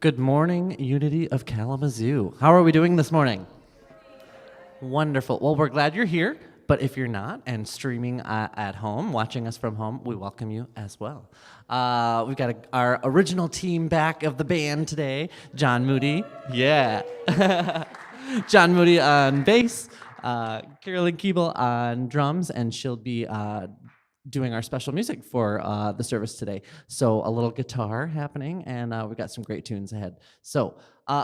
Good morning, Unity of Kalamazoo. How are we doing this morning? Wonderful. Well, we're glad you're here, but if you're not and streaming at home, watching us from home, we welcome you as well. We've got our original team back of the band today. John Moody, yeah. John Moody on bass, Carolyn Keeble on drums, and she'll be doing our special music for the service today. So a little guitar happening, and we've got some great tunes ahead. So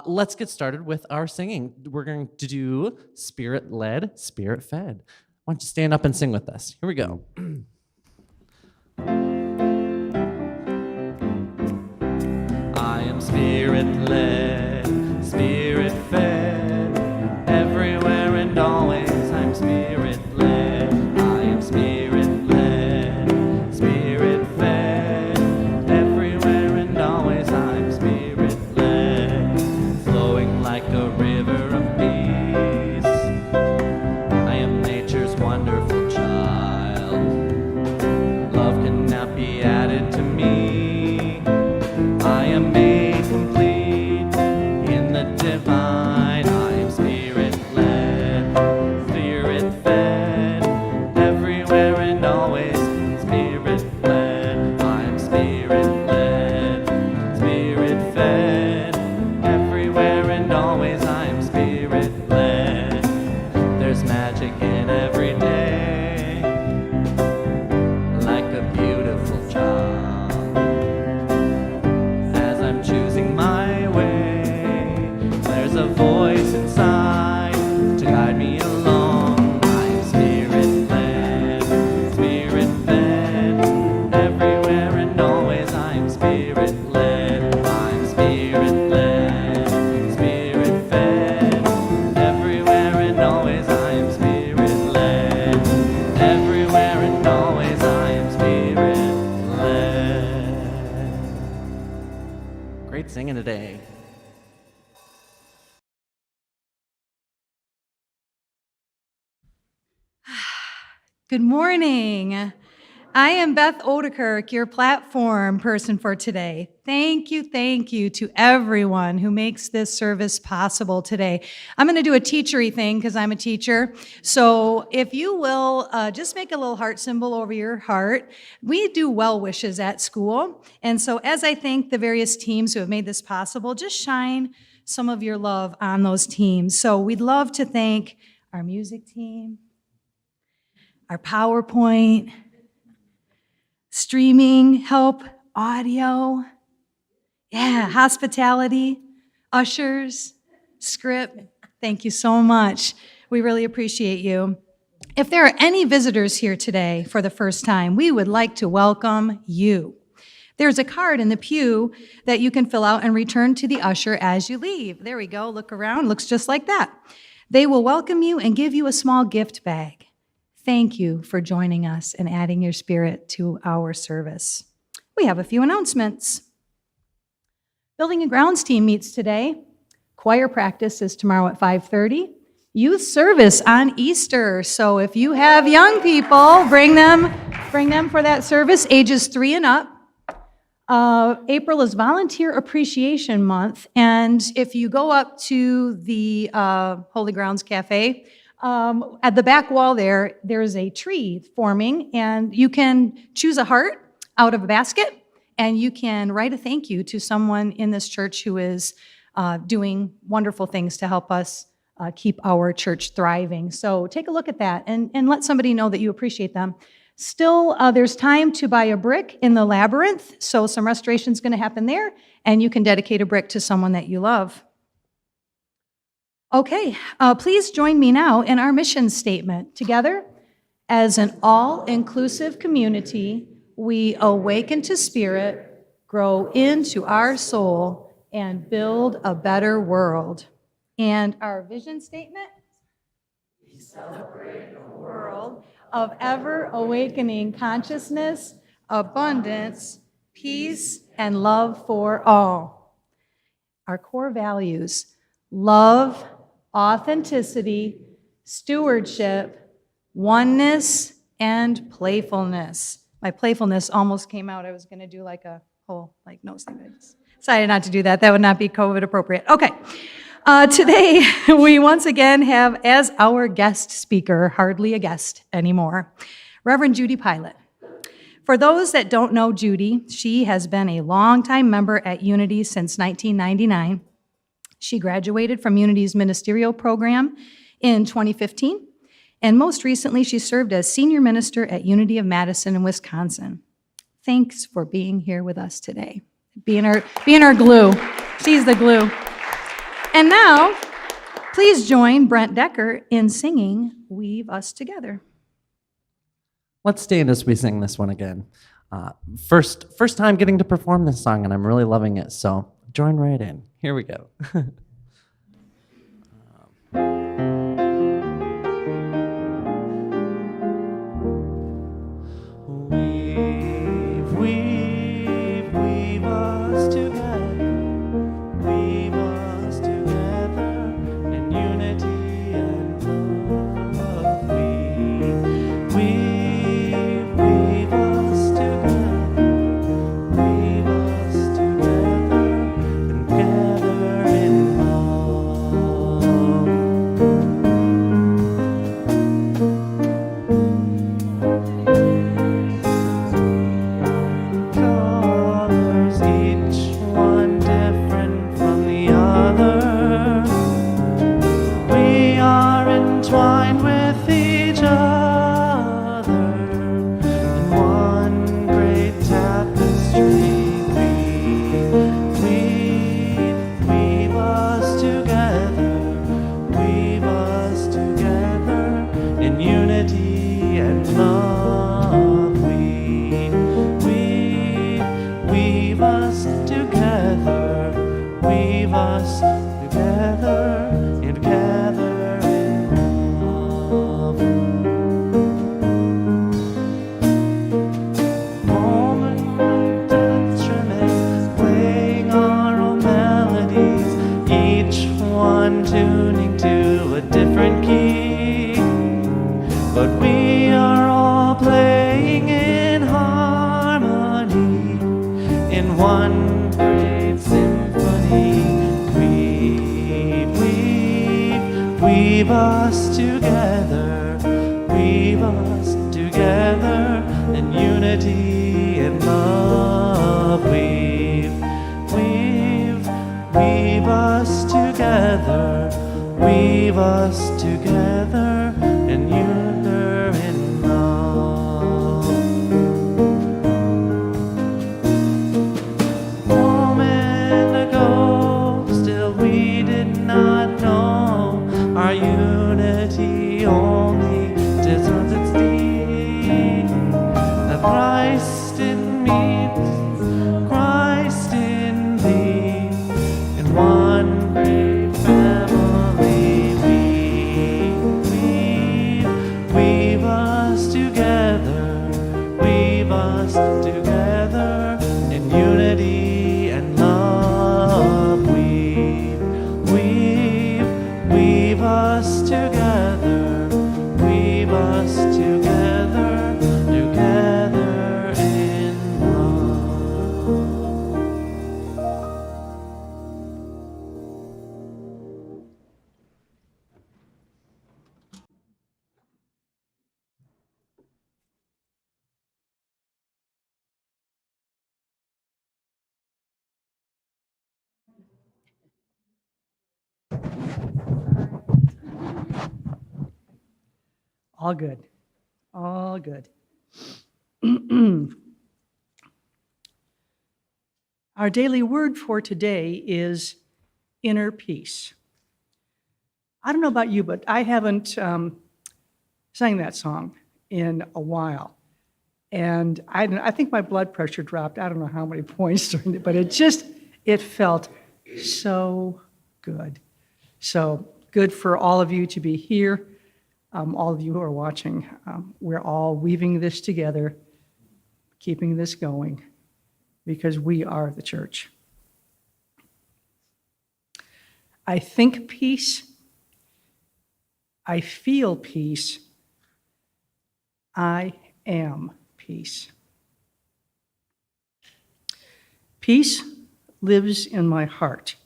let's get started with our singing. We're going to do Spirit-Led, Spirit-Fed. Why don't you stand up and sing with us? Here we go. I am Spirit-Led, Spirit-Fed, everywhere and always I'm Spirit-Led. I am Spirit-Led, Spirit-Fed, everywhere and always I'm Spirit-Led, flowing like a river of peace. I am nature's wonderful child. Love cannot be added to me. I am made complete in the divine. I am Spirit-Led, Spirit-Fed, everywhere and always Spirit-Led. I am Spirit-Led, Spirit-Fed, everywhere and always I am Spirit-Led. There's magic in every day, like a beautiful child. As I'm choosing my way, there's a voice inside to guide me along. I'm Spirit-Led, Spirit-Fed, everywhere and always I'm Spirit-Led. I'm Spirit-Led, Spirit-Fed, everywhere and always I'm Spirit-Led. Everywhere and always I'm Spirit-Led. Great singing today. Good morning. I am Beth Odekirk, your platform person for today. Thank you to everyone who makes this service possible today. I'm going to do a teachery thing because I'm a teacher. So if you will, just make a little heart symbol over your heart. We do well wishes at school. And so as I thank the various teams who have made this possible, just shine some of your love on those teams. So we'd love to thank our music team, our PowerPoint, streaming help, audio, hospitality, ushers, script. Thank you so much. We really appreciate you. If there are any visitors here today for the first time, we would like to welcome you. There's a card in the pew that you can fill out and return to the usher as you leave. There we go. Look around. Looks just like that. They will welcome you and give you a small gift bag. Thank you for joining us and adding your spirit to our service. We have a few announcements. Building and Grounds team meets today. Choir practice is tomorrow at 5:30. Youth service on Easter. So if you have young people, bring them for that service, ages 3 and up. April is Volunteer Appreciation Month, and if you go up to the Holy Grounds Cafe, at the back wall there's a tree forming, and you can choose a heart out of a basket, and you can write a thank you to someone in this church who is doing wonderful things to help us keep our church thriving. So take a look at that and let somebody know that you appreciate them. Still, there's time to buy a brick in the labyrinth, so some restoration is going to happen there, and you can dedicate a brick to someone that you love. Okay, please join me now in our mission statement. Together, as an all-inclusive community, we awaken to spirit, grow into our soul, and build a better world. And our vision statement? We celebrate a world of ever-awakening consciousness, abundance, peace, and love for all. Our core values: love, authenticity, stewardship, oneness, and playfulness. My playfulness almost came out. I was going to do like a whole nose thing. Decided not to do that. That would not be COVID appropriate. Okay. Today, we once again have as our guest speaker, hardly a guest anymore, Reverend Judy Pilot. For those that don't know Judy, she has been a longtime member at Unity since 1999. She graduated from Unity's ministerial program in 2015, and most recently, she served as senior minister at Unity of Madison in Wisconsin. Thanks for being here with us today, being our glue. She's the glue. And now, please join Brent Decker in singing Weave Us Together. Let's stand as we sing this one again. First time getting to perform this song, and I'm really loving it, so join right in. Here we go. Weave us together. Weave us together in unity and love. Weave us together. Weave us together and gather in love. Colors, each one different from the other. We are entwined with each other in one great tapestry. Weave us together. Weave us together in unity and love. Weave us together. Weave us together and gather in love. Moment instruments playing our own melodies, each one tuning to a different key. But we are all playing in harmony, in one great symphony. Weave us together. Weave us together in unity and love. Weave us together. Weave us together and unite in love. Moment ago, still we did not know our unity only deserves its deed. That Christ in me, Christ in thee, in one great family. Weave us together. Weave us together in unity and love. Weave us together. Weave us together, together in love. All good. All good. Our daily word for today is inner peace. I don't know about you, but I haven't sang that song in a while. And I think my blood pressure dropped, I don't know how many points during it, but it felt so good. So good for all of you to be here. All of you who are watching, we're all weaving this together, keeping this going, because we are the church. I think peace. I feel peace. I am peace. Peace, lives in my heart.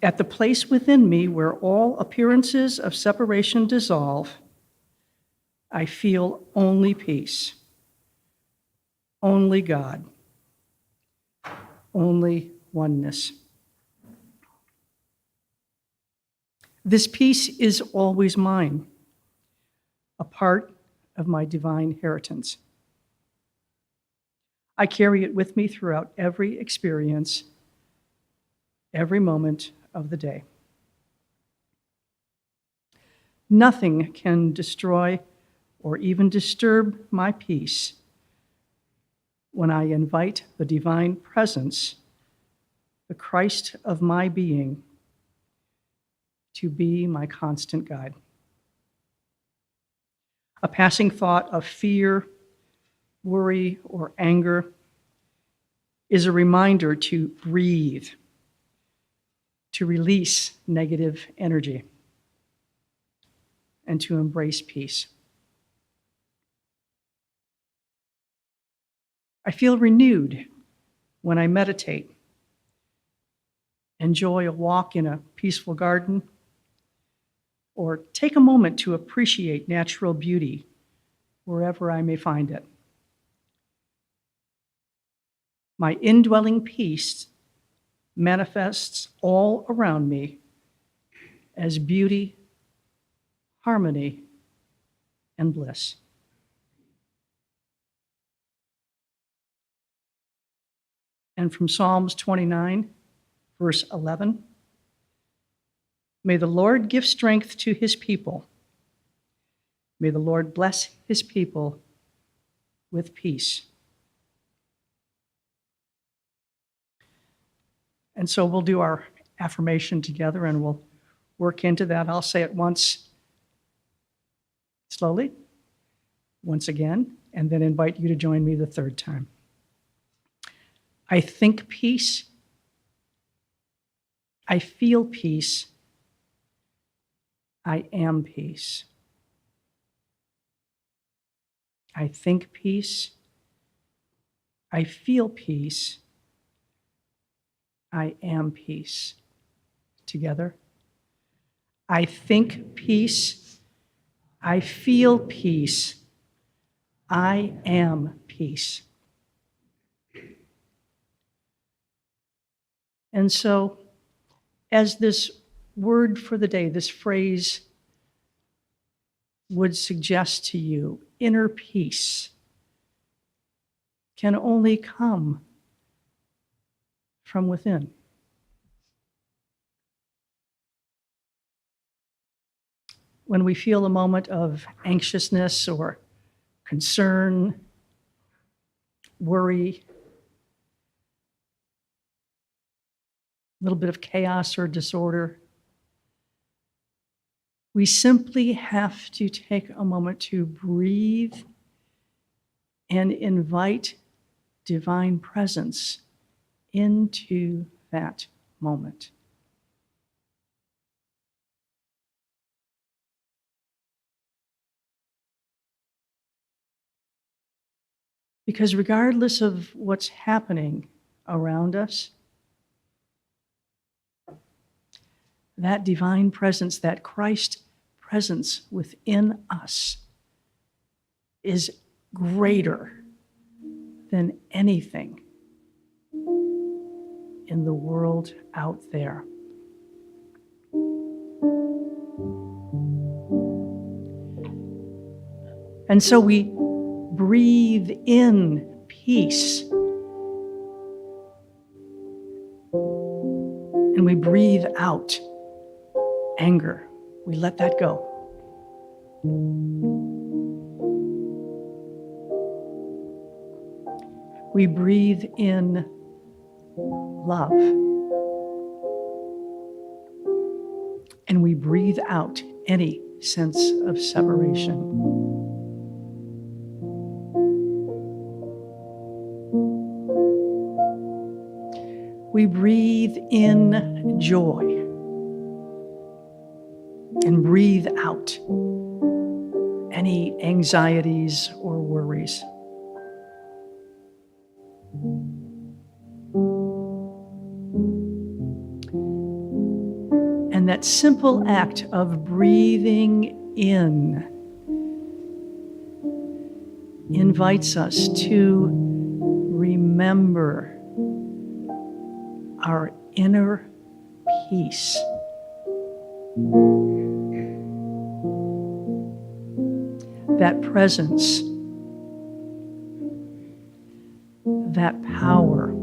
At the place within me where all appearances of separation dissolve, I feel only peace, only God, only oneness. This peace is always mine, a part of my divine inheritance. I carry it with me throughout every experience, every moment of the day. Nothing can destroy or even disturb my peace when I invite the divine presence, the Christ of my being, to be my constant guide. A passing thought of fear, worry, or anger is a reminder to breathe, to release negative energy, and to embrace peace. I feel renewed when I meditate, enjoy a walk in a peaceful garden, or take a moment to appreciate natural beauty wherever I may find it. My indwelling peace manifests all around me as beauty, harmony, and bliss. And from Psalms 29, verse 11, may the Lord give strength to his people. May the Lord bless his people with peace. And so we'll do our affirmation together and we'll work into that. I'll say it once slowly, once again, and then invite you to join me the third time. I think peace. I feel peace. I am peace. I think peace. I feel peace. I am peace. Together. I think peace. I feel peace. I am peace. And so, as this word for the day, this phrase would suggest to you, inner peace can only come from within. When we feel a moment of anxiousness or concern, worry, a little bit of chaos or disorder, we simply have to take a moment to breathe and invite divine presence into that moment. Because regardless of what's happening around us, that divine presence, that Christ presence within us is greater than anything in the world out there. And so we breathe in peace. And we breathe out anger. We let that go. We breathe in love. And we breathe out any sense of separation. We breathe in joy and breathe out any anxieties or worries. And that simple act of breathing in invites us to remember our inner peace. That presence, that power,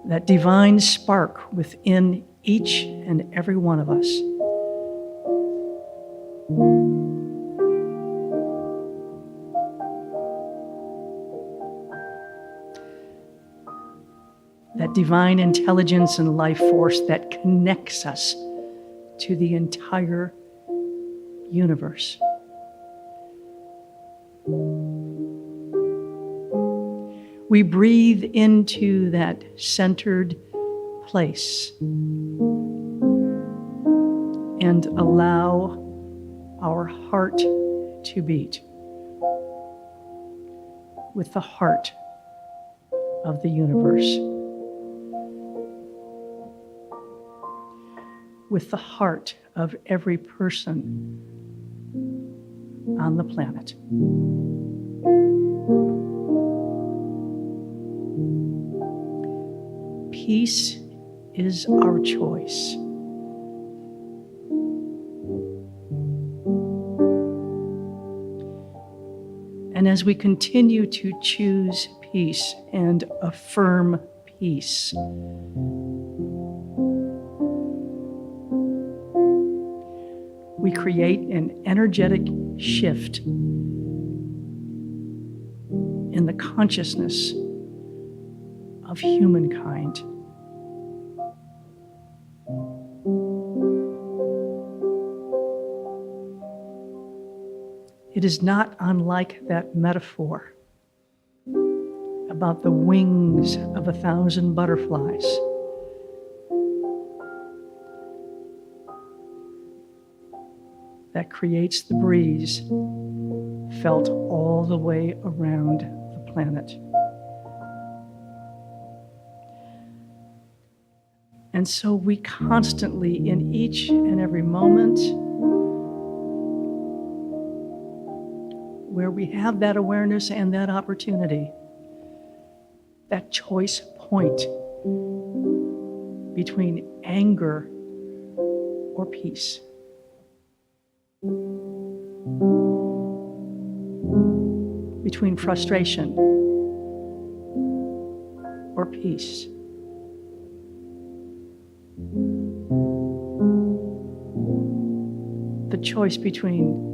that divine spark within each and every one of us. That divine intelligence and life force that connects us to the entire universe. We breathe into that centered place and allow our heart to beat with the heart of the universe, with the heart of every person on the planet. Peace is our choice. And as we continue to choose peace and affirm peace, we create an energetic shift in the consciousness of humankind. It is not unlike that metaphor about the wings of 1,000 butterflies. That creates the breeze felt all the way around the planet. And so we constantly, in each and every moment where we have that awareness and that opportunity, that choice point between anger or peace, between frustration or peace, the choice between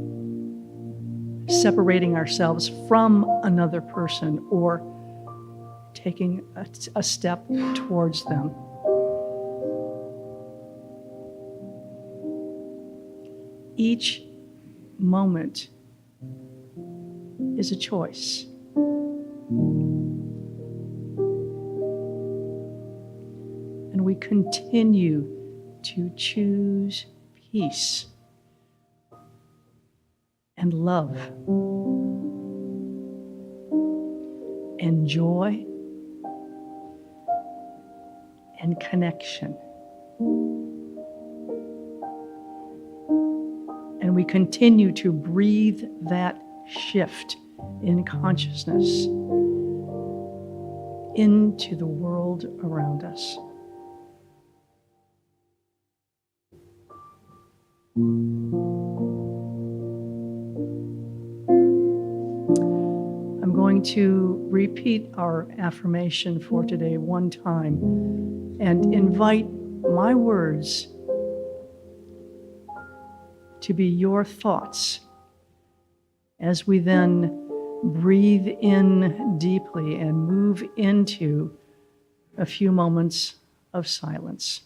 separating ourselves from another person or taking a step towards them. Each moment is a choice. And we continue to choose peace and love and joy and connection. And we continue to breathe that shift in consciousness into the world around us. I'm going to repeat our affirmation for today one time and invite my words to be your thoughts as we then breathe in deeply and move into a few moments of silence.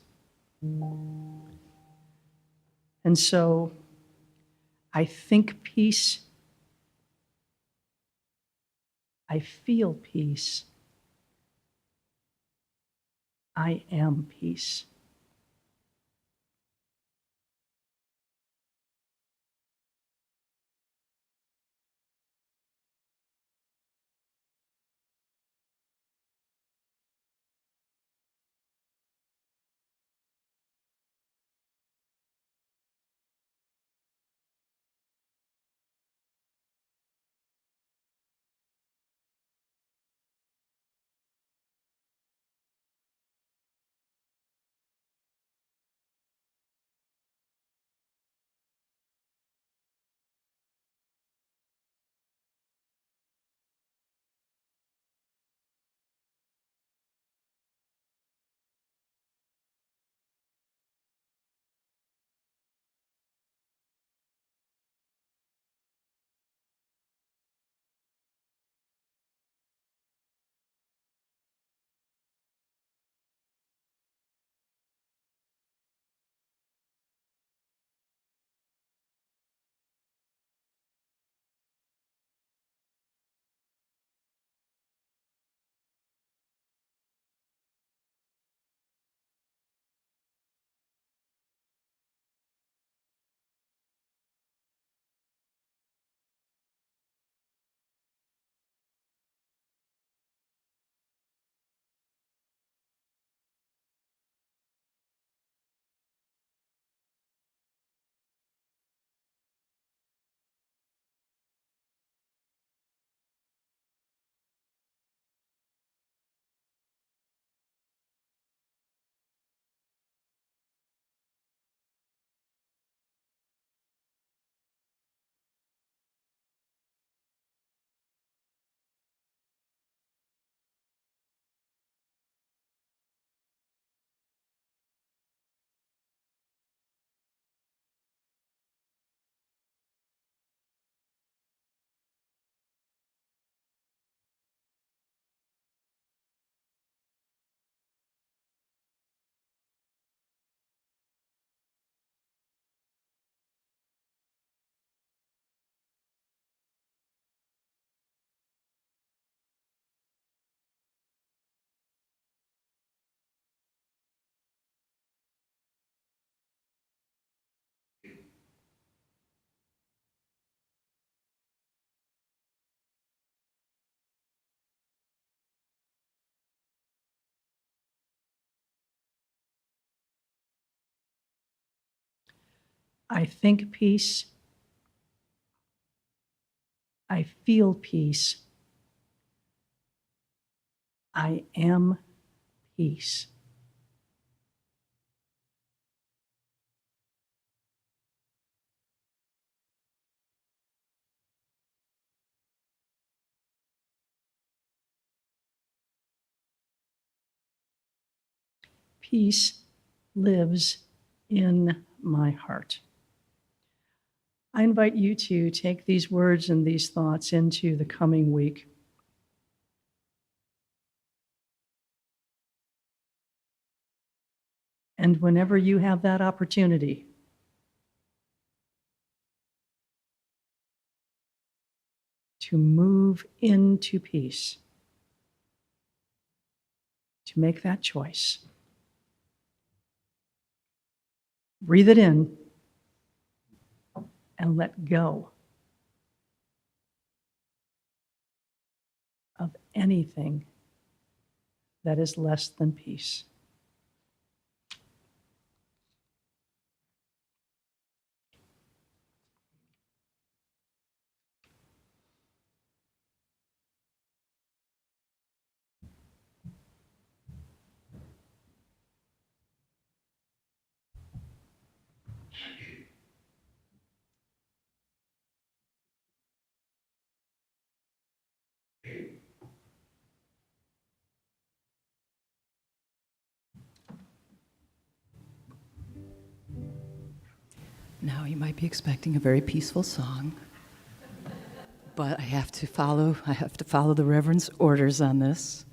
And so I think peace, I feel peace, I am peace. I think peace. I feel peace. I am peace. Peace lives in my heart. I invite you to take these words and these thoughts into the coming week. And whenever you have that opportunity, to move into peace, to make that choice. Breathe it in and let go of anything that is less than peace. Now you might be expecting a very peaceful song, but I have to follow the Reverend's orders on this.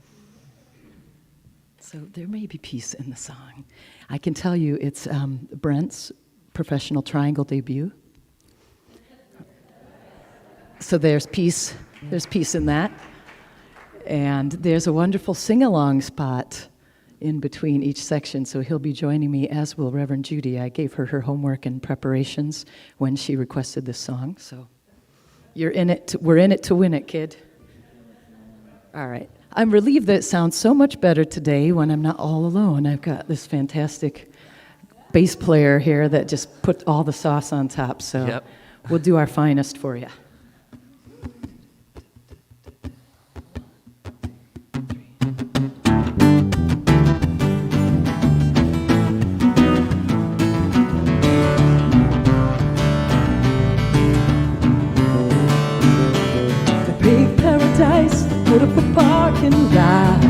So there may be peace in the song. I can tell you it's Brent's professional triangle debut. So there's peace in that. And there's a wonderful sing-along spot in between each section, so he'll be joining me, as will Reverend Judy. I gave her her homework and preparations when she requested this song, so we're in it to win it, kid. All right. I'm relieved that it sounds so much better today when I'm not all alone. I've got this fantastic bass player here that just put all the sauce on top, so We'll do our finest for you. Put up a parking lot,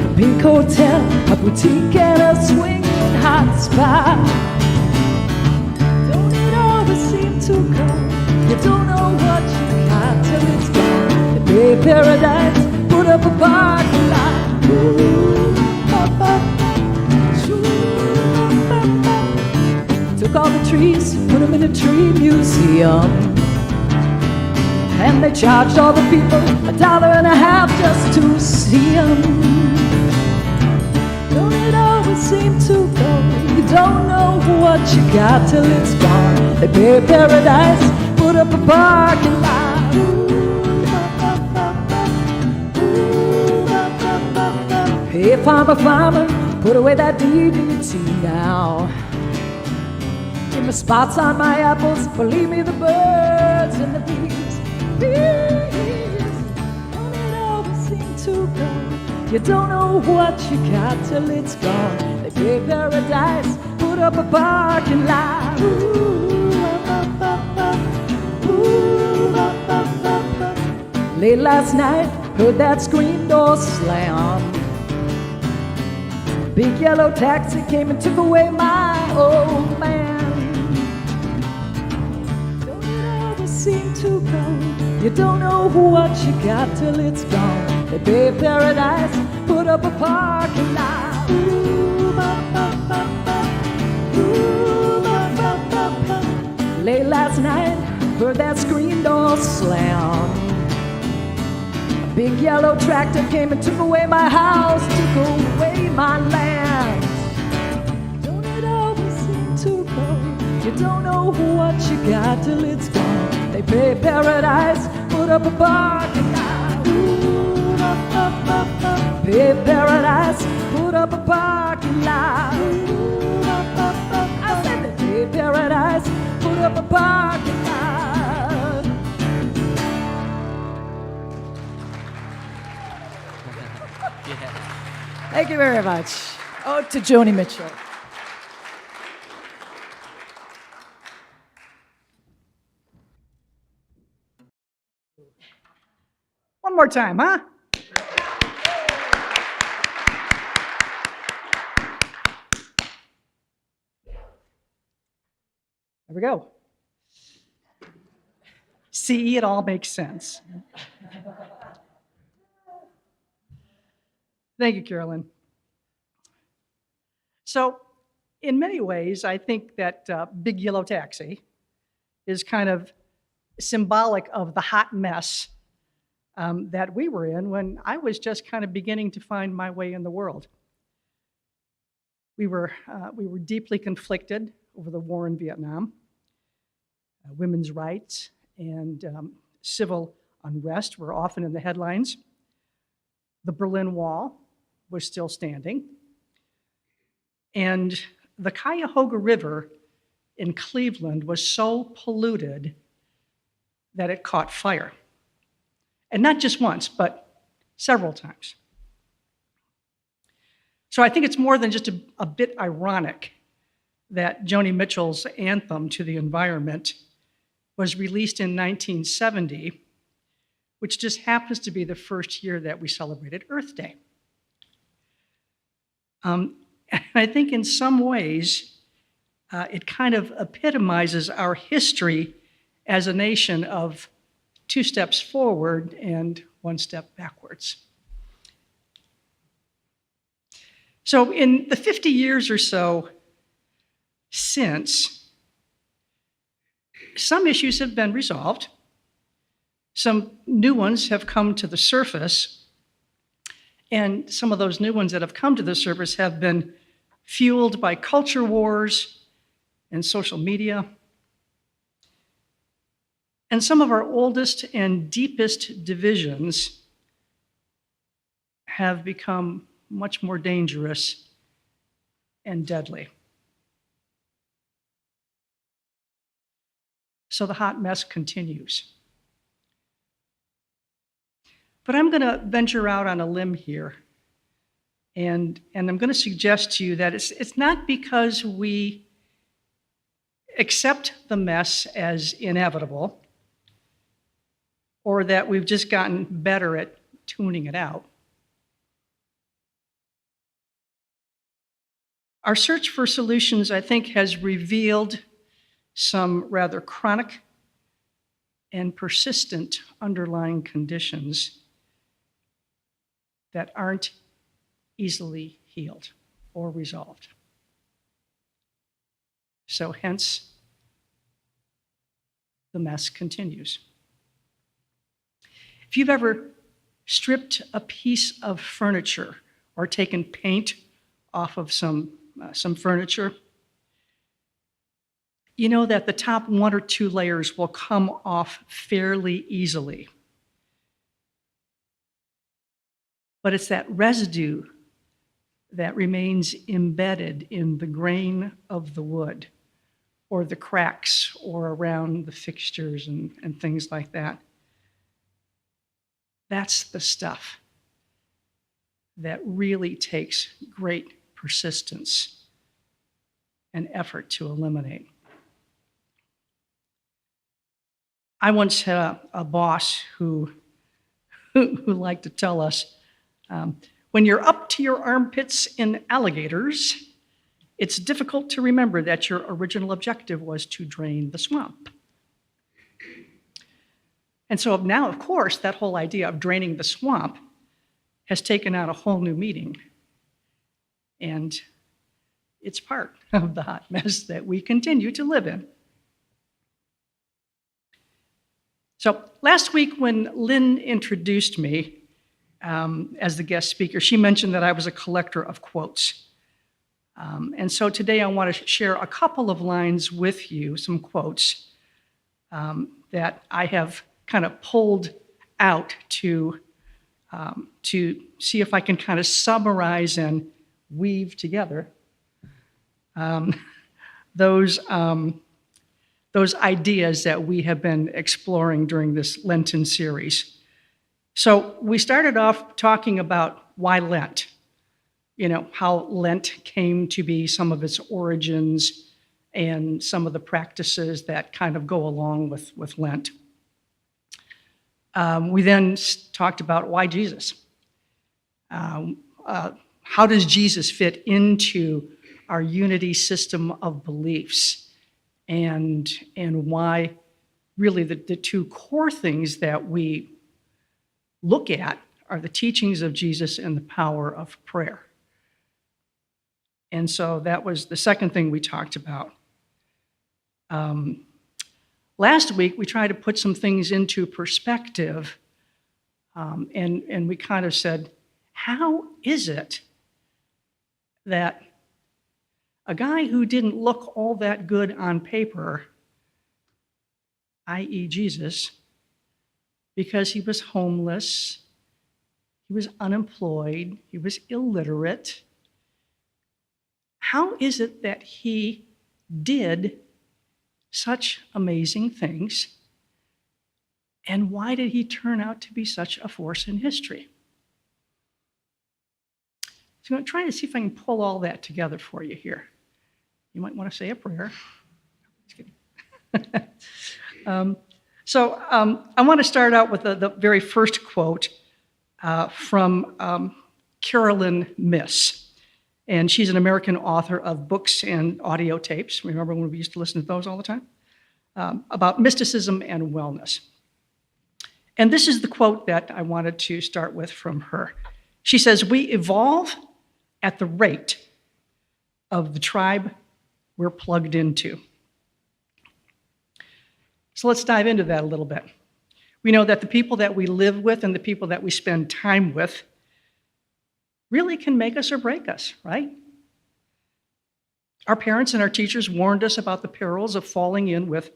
a pink hotel, a boutique, and a swinging hot spot. Don't it always seem to come? You don't know what you got till it's gone. The Bay Paradise, put up a parking lot. Took all the trees, put them in a tree museum. And they charged all the people $1.50 just to see them. Don't it always seem to go? You don't know what you got till it's gone. They pay paradise, put up a parking lot. Hey, farmer, farmer, put away that DDT now. Give me spots on my apples, or leave me the birds and the bees. Don't it always seem to go? You don't know what you got till it's gone. They pay paradise, put up a parking lot. Late last night, heard that screen door slam. Big yellow taxi came and took away my old man. Don't it always seem to go? You don't know what you got till it's gone. They pay paradise, put up a parking lot. Late last night, heard that screen door slam. A big yellow tractor came and took away my house, took away my land. Don't it always seem to go? You don't know what you got till it's gone. They pay paradise, put up a parking lot. Pay paradise, put up a parking lot. I said that. up a parking lot. Thank you very much. Oh, to Joni Mitchell. One more time, huh? There we go. See, it all makes sense. Thank you, Carolyn. So, in many ways, I think that Big Yellow Taxi is kind of symbolic of the hot mess that we were in when I was just kind of beginning to find my way in the world. We were deeply conflicted over the war in Vietnam, women's rights and civil unrest were often in the headlines. The Berlin Wall was still standing. And the Cuyahoga River in Cleveland was so polluted that it caught fire. And not just once, but several times. So I think it's more than just a bit ironic that Joni Mitchell's anthem to the environment was released in 1970, which just happens to be the first year that we celebrated Earth Day. And I think in some ways, it kind of epitomizes our history as a nation of 2 steps forward and 1 step backwards. So in the 50 years or so since, some issues have been resolved. Some new ones have come to the surface. And some of those new ones that have come to the surface have been fueled by culture wars and social media. And some of our oldest and deepest divisions have become much more dangerous and deadly. So the hot mess continues. But I'm going to venture out on a limb here, and I'm going to suggest to you that it's not because we accept the mess as inevitable or that we've just gotten better at tuning it out. Our search for solutions, I think, has revealed some rather chronic and persistent underlying conditions that aren't easily healed or resolved. So hence, the mess continues. If you've ever stripped a piece of furniture or taken paint off of some furniture, you know that the top 1 or 2 layers will come off fairly easily. But it's that residue that remains embedded in the grain of the wood or the cracks or around the fixtures and things like that. That's the stuff that really takes great persistence and effort to eliminate. I once had a boss who liked to tell us, when you're up to your armpits in alligators, it's difficult to remember that your original objective was to drain the swamp. And so now, of course, that whole idea of draining the swamp has taken on a whole new meaning. And it's part of the hot mess that we continue to live in. So last week when Lynn introduced me as the guest speaker, she mentioned that I was a collector of quotes. And so today I want to share a couple of lines with you, some quotes that I have kind of pulled out to see if I can kind of summarize and weave together those those ideas that we have been exploring during this Lenten series. So we started off talking about why Lent, how Lent came to be, some of its origins, and some of the practices that kind of go along with Lent. We then talked about why Jesus. How does Jesus fit into our unity system of beliefs? And why really the two core things that we look at are the teachings of Jesus and the power of prayer. And so that was the second thing we talked about. Last week, we tried to put some things into perspective, and we kind of said, how is it that a guy who didn't look all that good on paper, i.e. Jesus, because he was homeless, he was unemployed, he was illiterate, how is it that he did such amazing things, and why did he turn out to be such a force in history? So I'm going to try to see if I can pull all that together for you here. You might want to say a prayer. Just kidding. I want to start out with the very first quote from Carolyn Miss. And she's an American author of books and audio tapes. Remember when we used to listen to those all the time? About mysticism and wellness. And this is the quote that I wanted to start with from her. She says, "We evolve at the rate of the tribe we're plugged into." So let's dive into that a little bit. We know that the people that we live with and the people that we spend time with really can make us or break us, right? Our parents and our teachers warned us about the perils of falling in with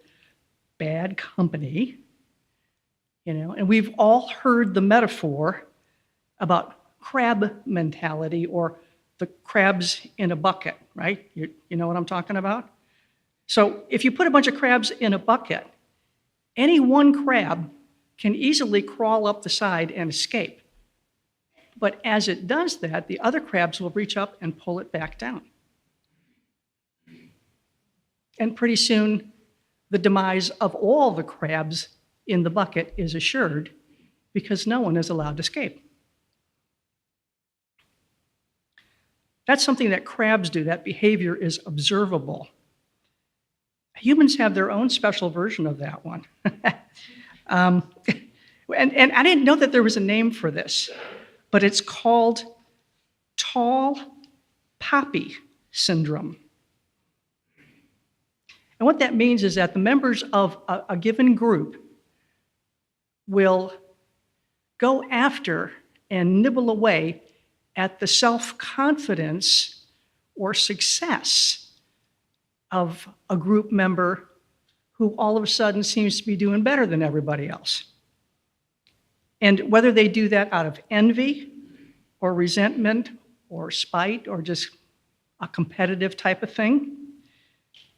bad company, and we've all heard the metaphor about crab mentality, or the crabs in a bucket, right? You know what I'm talking about? So if you put a bunch of crabs in a bucket, any one crab can easily crawl up the side and escape. But as it does that, the other crabs will reach up and pull it back down. And pretty soon, the demise of all the crabs in the bucket is assured, because no one is allowed to escape. That's something that crabs do. That behavior is observable. Humans have their own special version of that one. And I didn't know that there was a name for this, but it's called tall poppy syndrome. And what that means is that the members of a given group will go after and nibble away at the self-confidence or success of a group member who all of a sudden seems to be doing better than everybody else. And whether they do that out of envy or resentment or spite or just a competitive type of thing,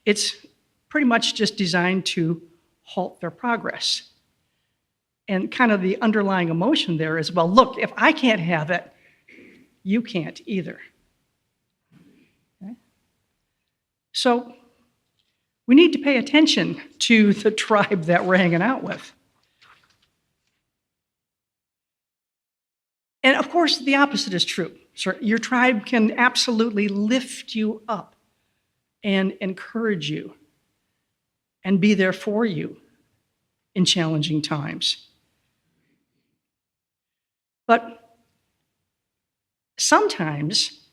it's pretty much just designed to halt their progress. And kind of the underlying emotion there is, well, look, if I can't have it, you can't either. Okay? So we need to pay attention to the tribe that we're hanging out with. And of course, the opposite is true. So your tribe can absolutely lift you up and encourage you and be there for you in challenging times. But sometimes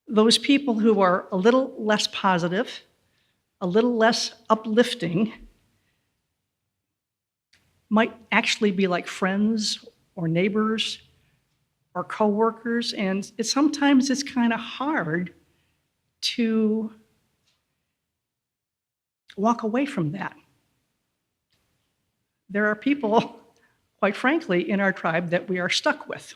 those people who are a little less positive, a little less uplifting, might actually be like friends or neighbors or coworkers, and sometimes it's kind of hard to walk away from that. There are people, quite frankly, in our tribe that we are stuck with.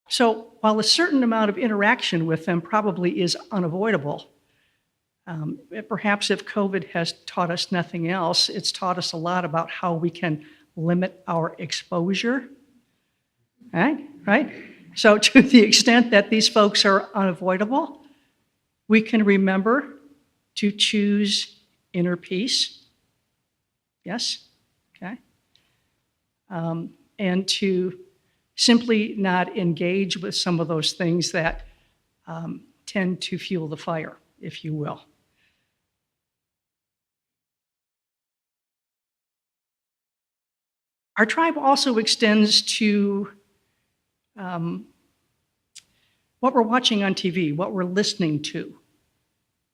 So while a certain amount of interaction with them probably is unavoidable, perhaps if COVID has taught us nothing else, it's taught us a lot about how we can limit our exposure. Right? So to the extent that these folks are unavoidable, we can remember to choose inner peace. Yes? Okay. And to simply not engage with some of those things that tend to fuel the fire, if you will. Our tribe also extends to what we're watching on TV, what we're listening to,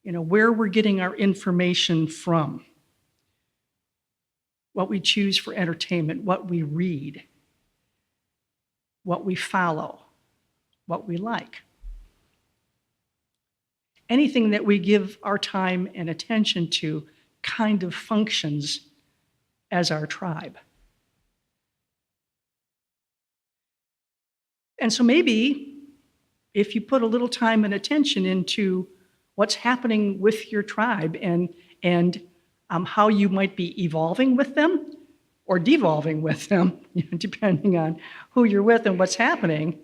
where we're getting our information from, what we choose for entertainment, what we read, what we follow, what we like. Anything that we give our time and attention to kind of functions as our tribe. And so maybe if you put a little time and attention into what's happening with your tribe and how you might be evolving with them or devolving with them, depending on who you're with and what's happening,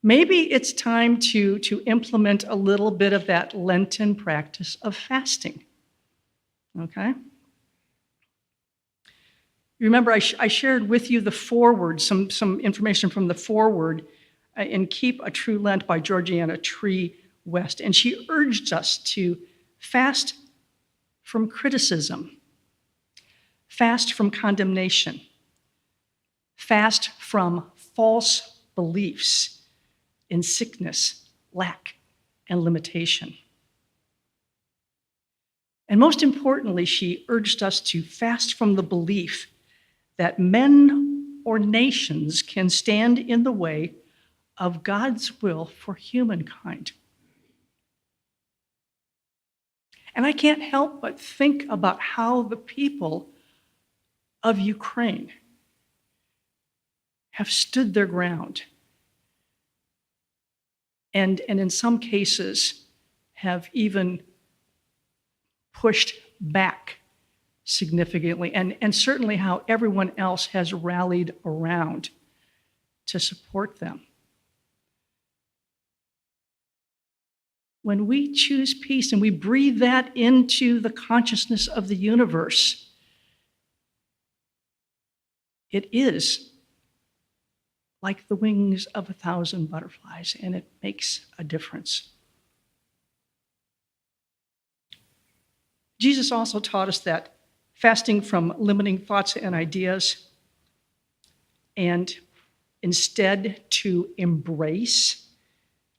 maybe it's time to implement a little bit of that Lenten practice of fasting. Okay? Remember, I shared with you the foreword, some information from the foreword in Keep a True Lent by Georgiana Tree West. And she urged us to fast from criticism, fast from condemnation, fast from false beliefs in sickness, lack, and limitation. And most importantly, she urged us to fast from the belief that men or nations can stand in the way of God's will for humankind. And I can't help but think about how the people of Ukraine have stood their ground and in some cases have even pushed back significantly, and certainly how everyone else has rallied around to support them. When we choose peace and we breathe that into the consciousness of the universe, it is like the wings of 1,000 butterflies, and it makes a difference. Jesus also taught us that fasting from limiting thoughts and ideas, and instead to embrace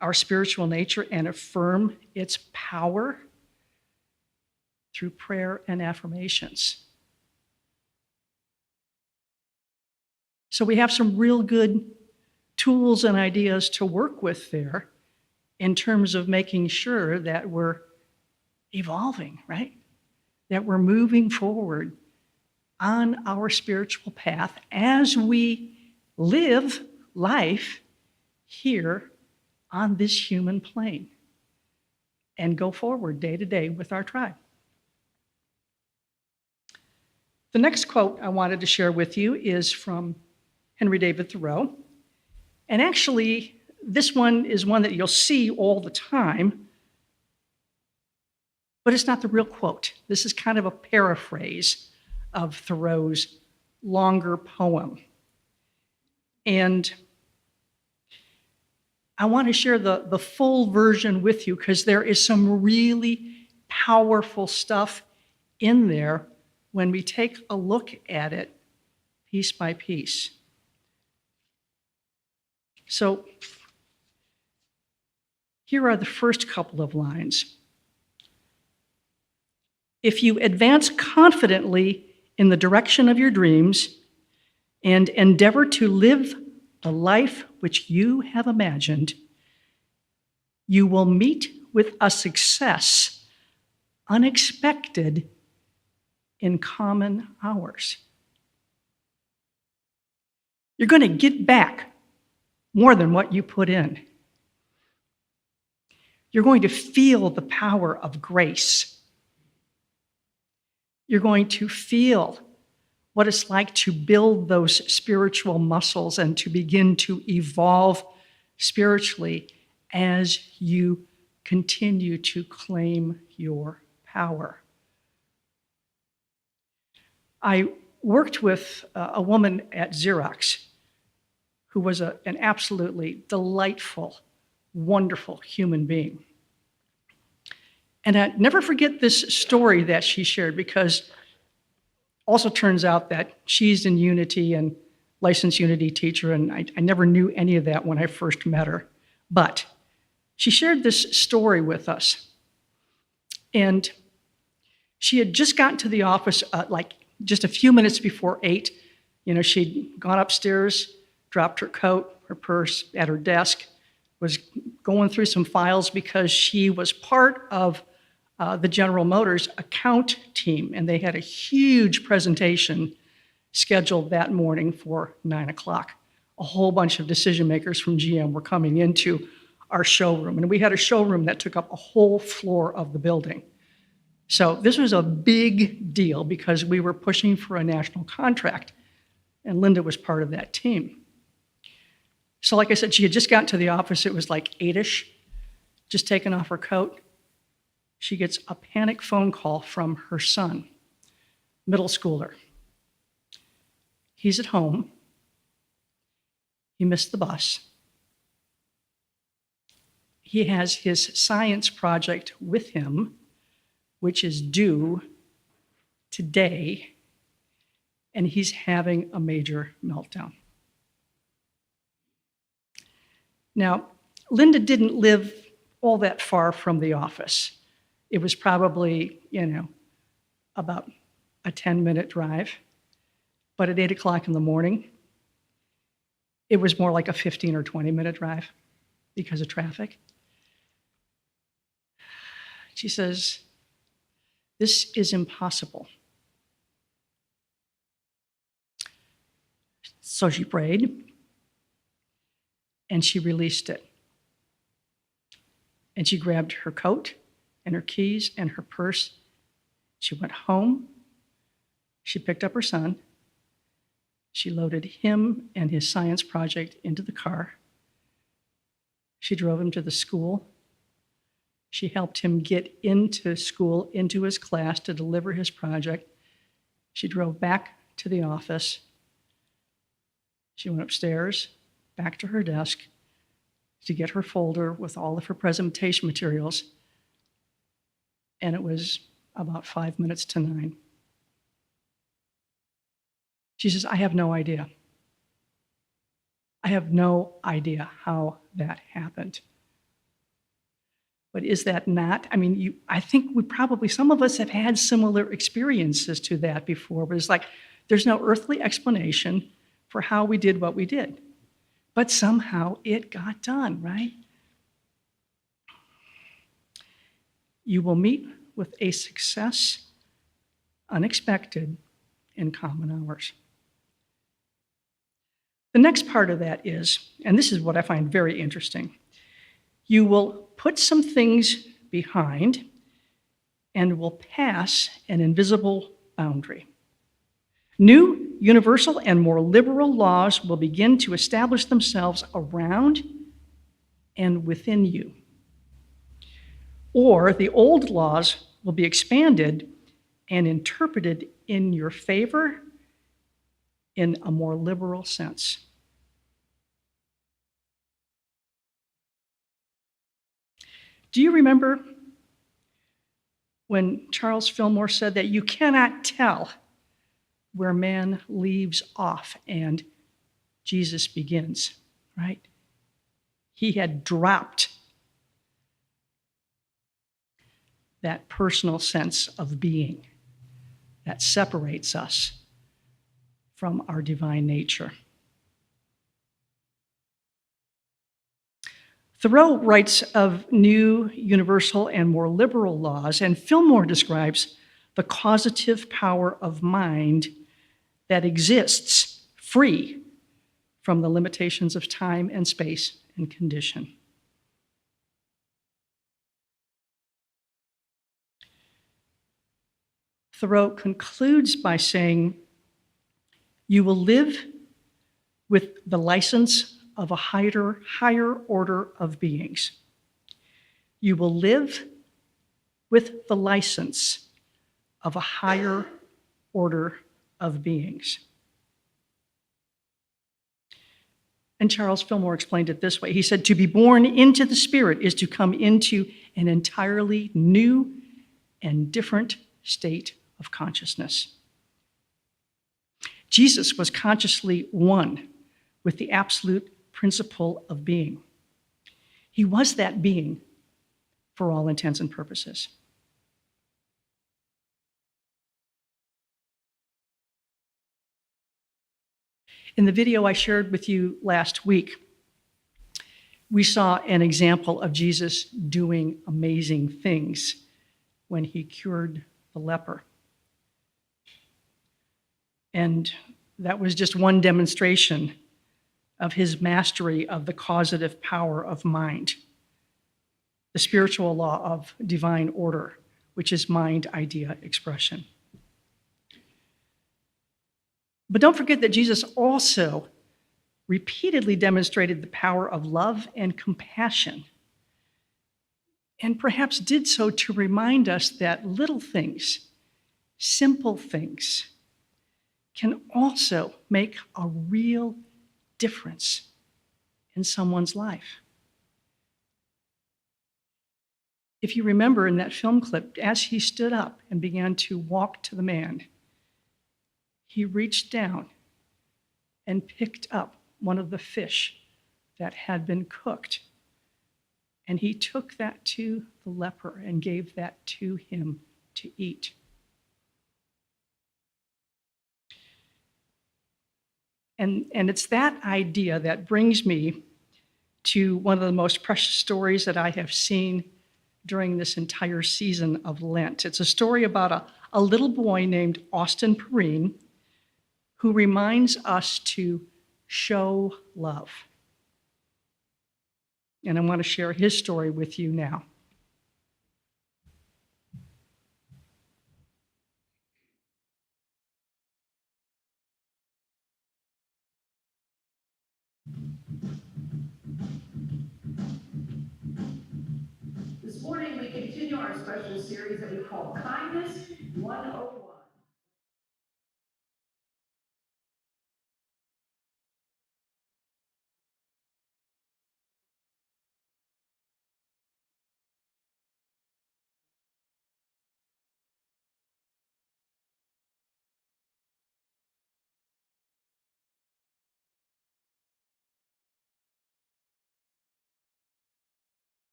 our spiritual nature and affirm its power through prayer and affirmations. So we have some real good tools and ideas to work with there in terms of making sure that we're evolving, right? That we're moving forward on our spiritual path as we live life here on this human plane and go forward day to day with our tribe. The next quote I wanted to share with you is from Henry David Thoreau. And actually, this one is one that you'll see all the time, but it's not the real quote. This is kind of a paraphrase of Thoreau's longer poem. And I want to share the full version with you because there is some really powerful stuff in there when we take a look at it piece by piece. So here are the first couple of lines. If you advance confidently in the direction of your dreams and endeavor to live the life which you have imagined, you will meet with a success unexpected in common hours. You're going to get back more than what you put in. You're going to feel the power of grace. You're going to feel what it's like to build those spiritual muscles and to begin to evolve spiritually as you continue to claim your power. I worked with a woman at Xerox who was an absolutely delightful, wonderful human being. And I never forget this story that she shared, because also turns out that she's in Unity and licensed Unity teacher, and I never knew any of that when I first met her. But she shared this story with us. And she had just gotten to the office like just a few minutes before 8. You know, she'd gone upstairs, dropped her coat, her purse at her desk, was going through some files because she was part of the General Motors account team, and they had a huge presentation scheduled that morning for 9 o'clock. A whole bunch of decision makers from GM were coming into our showroom, and we had a showroom that took up a whole floor of the building. So this was a big deal because we were pushing for a national contract, and Linda was part of that team. So like I said, she had just gotten to the office. It was like 8-ish, just taken off her coat. She gets a panic phone call from her son, middle schooler. He's at home. He missed the bus. He has his science project with him, which is due today, and he's having a major meltdown. Now, Linda didn't live all that far from the office. It was probably, about a 10-minute drive. But at 8 o'clock in the morning, it was more like a 15 or 20-minute drive because of traffic. She says, "This is impossible." So she prayed, and she released it. And she grabbed her coat and her keys and her purse. She went home. She picked up her son. She loaded him and his science project into the car. She drove him to the school. She helped him get into school, into his class to deliver his project. She drove back to the office. She went upstairs, back to her desk to get her folder with all of her presentation materials. And it was about 5 minutes to 9. She says, "I have no idea. I have no idea how that happened." But is that not, I think some of us have had similar experiences to that before, but it's like, there's no earthly explanation for how we did what we did. But somehow it got done, right? You will meet with a success unexpected in common hours. The next part of that is, and this is what I find very interesting, you will put some things behind and will pass an invisible boundary. New, universal, and more liberal laws will begin to establish themselves around and within you. Or the old laws will be expanded and interpreted in your favor in a more liberal sense. Do you remember when Charles Fillmore said that you cannot tell where man leaves off and Jesus begins, right? He had dropped that personal sense of being that separates us from our divine nature. Thoreau writes of new, universal, and more liberal laws, and Fillmore describes the causative power of mind that exists free from the limitations of time and space and condition. Thoreau concludes by saying, "You will live with the license of a higher order of beings. You will live with the license of a higher order of beings." And Charles Fillmore explained it this way. He said, "To be born into the Spirit is to come into an entirely new and different state of consciousness." Jesus was consciously one with the absolute principle of being. He was that being for all intents and purposes. In the video I shared with you last week, we saw an example of Jesus doing amazing things when he cured the leper. And that was just one demonstration of his mastery of the causative power of mind, the spiritual law of divine order, which is mind idea expression. But don't forget that Jesus also repeatedly demonstrated the power of love and compassion, and perhaps did so to remind us that little things, simple things, can also make a real difference in someone's life. If you remember in that film clip, as he stood up and began to walk to the man, he reached down and picked up one of the fish that had been cooked. And he took that to the leper and gave that to him to eat. And it's that idea that brings me to one of the most precious stories that I have seen during this entire season of Lent. It's a story about a little boy named Austin Perrine who reminds us to show love. And I want to share his story with you now. This morning, we continue our special series that we call Kindness 101.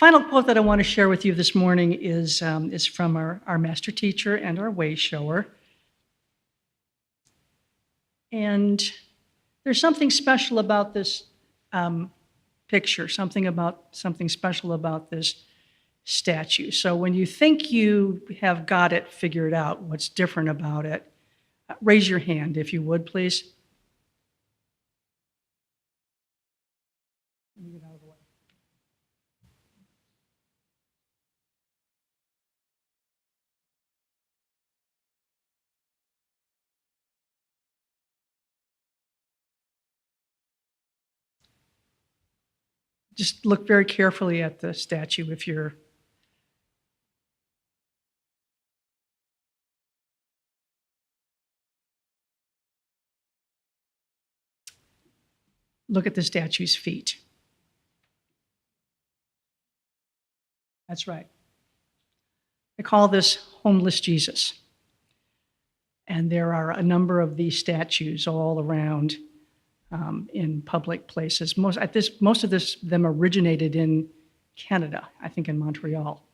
Final quote that I want to share with you this morning is from our master teacher and our way shower. And there's something special about this picture, something special about this statue. So when you think you have got it figured out, what's different about it, raise your hand if you would, please. Let me get out of the way. Just look very carefully at the statue if you're look at the statue's feet. That's right. They call this homeless Jesus. And there are a number of these statues all around in public places. Most of them originated in Canada, I think in Montreal,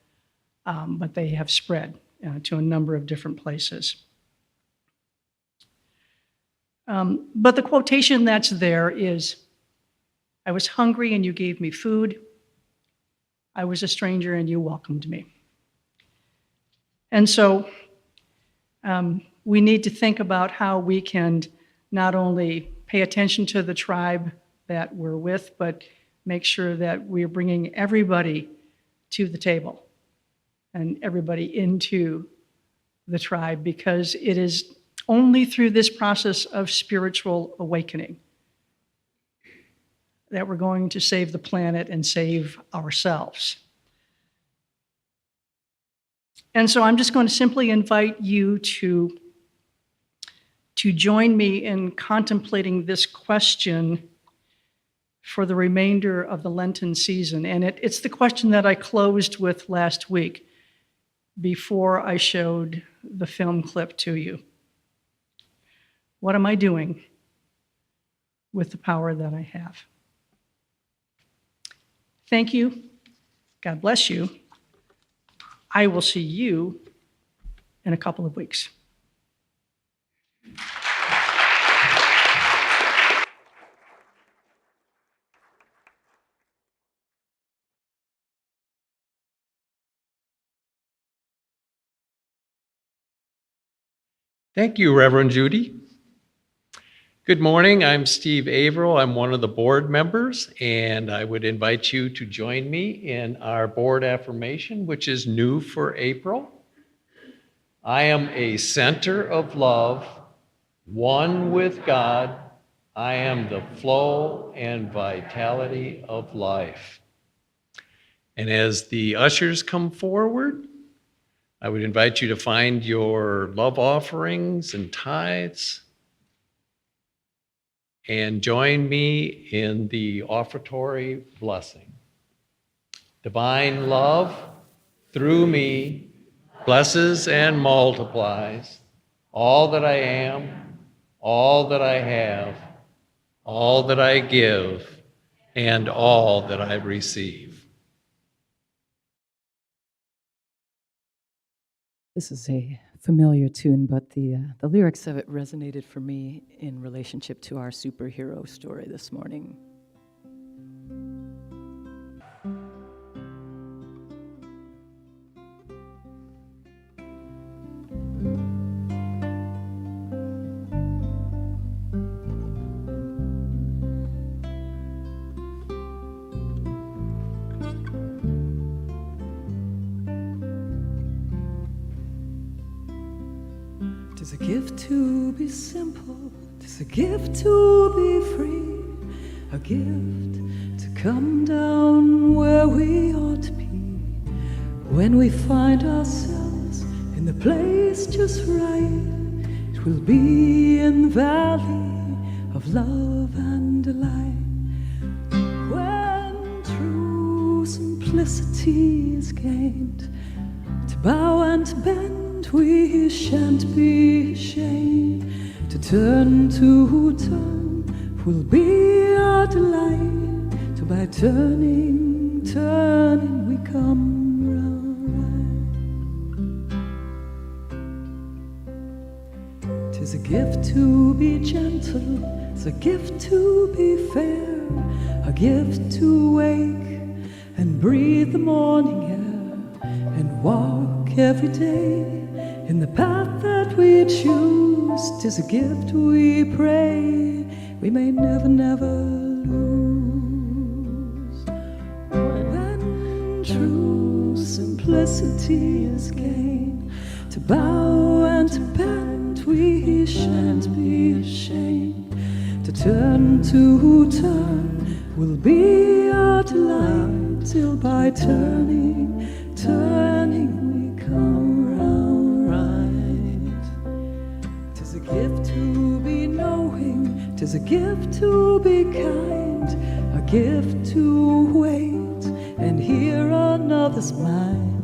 but they have spread to a number of different places. But the quotation that's there is, "I was hungry and you gave me food. I was a stranger and you welcomed me." And so we need to think about how we can not only pay attention to the tribe that we're with, but make sure that we're bringing everybody to the table and everybody into the tribe, because it is only through this process of spiritual awakening that we're going to save the planet and save ourselves. And so I'm just going to simply invite you to join me in contemplating this question for the remainder of the Lenten season. And it's the question that I closed with last week before I showed the film clip to you. What am I doing with the power that I have? Thank you. God bless you. I will see you in a couple of weeks. Thank you, Reverend Judy. Good morning, I'm Steve Averill. I'm one of the board members, and I would invite you to join me in our board affirmation, which is new for April. I am a center of love, one with God. I am the flow and vitality of life. And as the ushers come forward, I would invite you to find your love offerings and tithes and join me in the offertory blessing. Divine love, through me, blesses and multiplies all that I am, all that I have, all that I give, and all that I receive. This is a familiar tune, but the lyrics of it resonated for me in relationship to our superhero story this morning. Tis a gift to be simple, tis a gift to be free, a gift to come down where we ought to be. When we find ourselves in the place just right, it will be in the valley of love and delight. When true simplicity is gained, to bow and to bend, we shan't be ashamed. To turn will be our delight. So by turning turning we come round. 'Tis a gift to be gentle, it's a gift to be fair, a gift to wake and breathe the morning air, and walk every day in the path that we choose. 'Tis a gift we pray we may never, never lose. When true simplicity is gained, to bow and to bend we shan't be ashamed. To turn will be our delight, till by turning we come round right. 'Tis a gift to be knowing, 'tis a gift to be kind, a gift to wait and hear another's mind,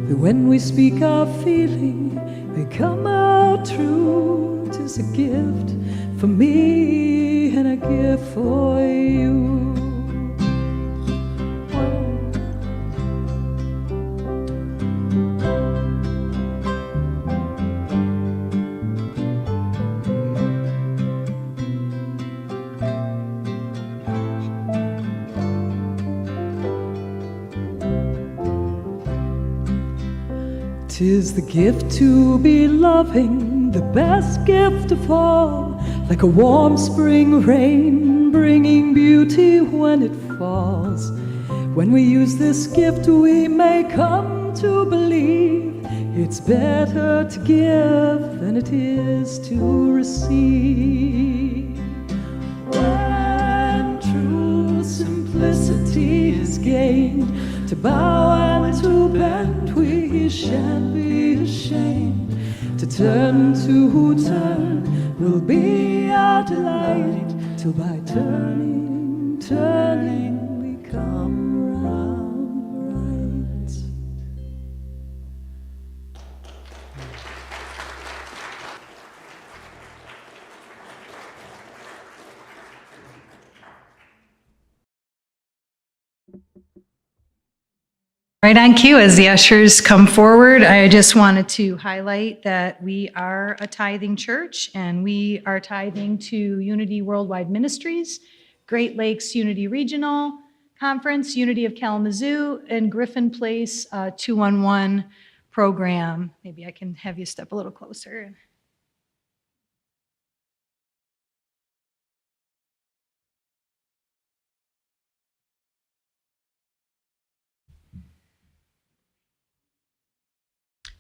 that when we speak our feeling, they come out true. 'Tis a gift for me and a gift for you. Tis the gift to be loving, the best gift of all, like a warm spring rain, bringing beauty when it falls. When we use this gift, we may come to believe it's better to give than it is to receive. When true simplicity is gained, to bow and to bend we shan't be ashamed. To turn will be our delight, till by turning we come round right. Right on cue, as the ushers come forward, I just wanted to highlight that we are a tithing church, and we are tithing to Unity Worldwide Ministries, Great Lakes Unity Regional Conference, Unity of Kalamazoo, and Griffin Place 211 program. Maybe I can have you step a little closer.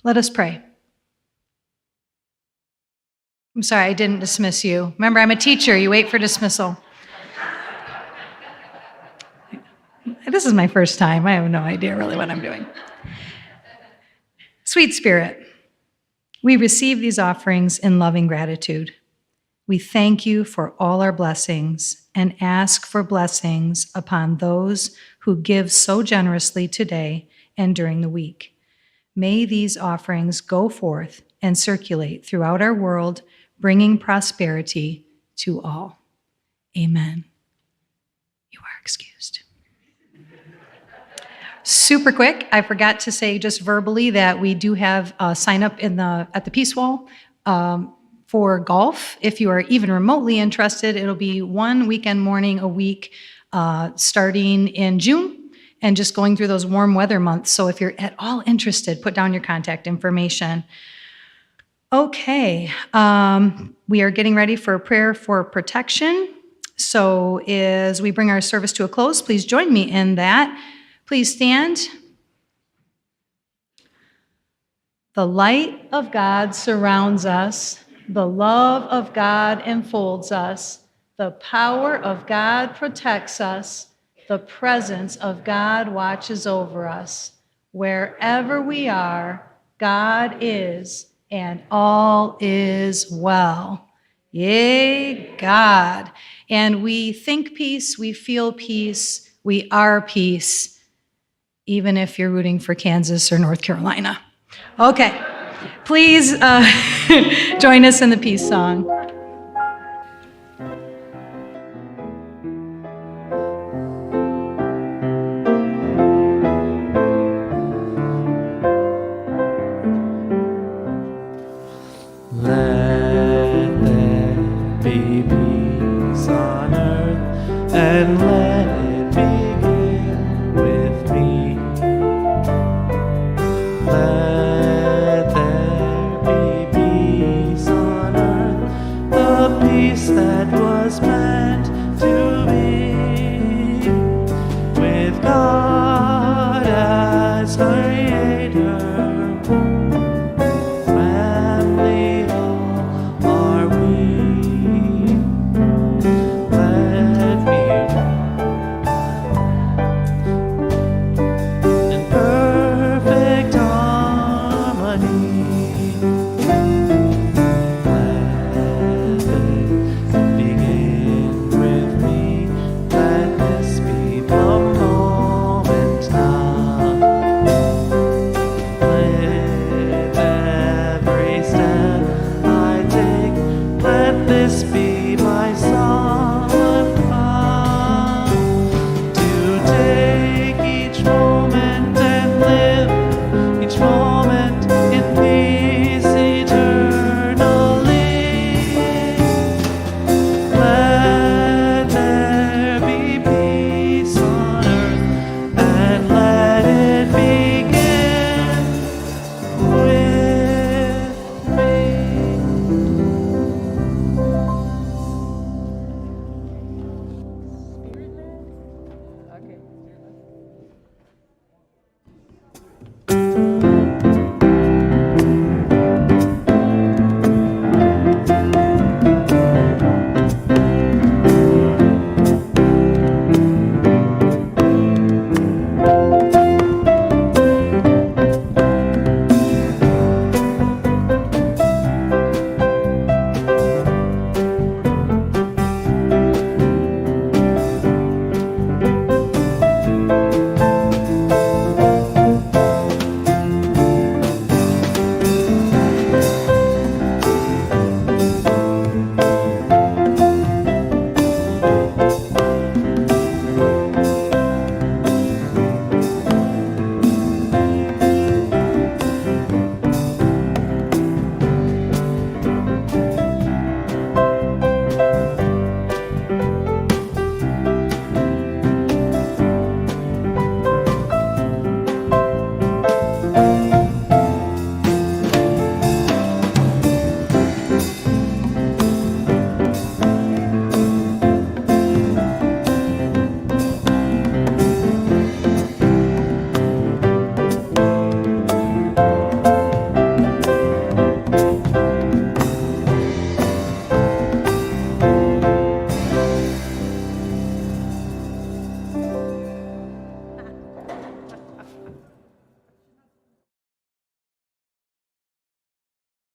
Let us pray. I'm sorry, I didn't dismiss you. Remember, I'm a teacher. You wait for dismissal. This is my first time. I have no idea really what I'm doing. Sweet Spirit, we receive these offerings in loving gratitude. We thank you for all our blessings and ask for blessings upon those who give so generously today and during the week. May these offerings go forth and circulate throughout our world, bringing prosperity to all. Amen. You are excused. Super quick, I forgot to say just verbally that we do have a sign up at the Peace Wall for golf. If you are even remotely interested, it'll be one weekend morning a week starting in June, and just going through those warm weather months. So if you're at all interested, put down your contact information. Okay, we are getting ready for a prayer for protection. So as we bring our service to a close, please join me in that. Please stand. The light of God surrounds us. The love of God enfolds us. The power of God protects us. The presence of God watches over us. Wherever we are, God is, and all is well. Yea, God. And we think peace, we feel peace, we are peace, even if you're rooting for Kansas or North Carolina. Okay, please join us in the peace song. place that was meant to be, with God as creator. Family all are we. Let me in perfect harmony.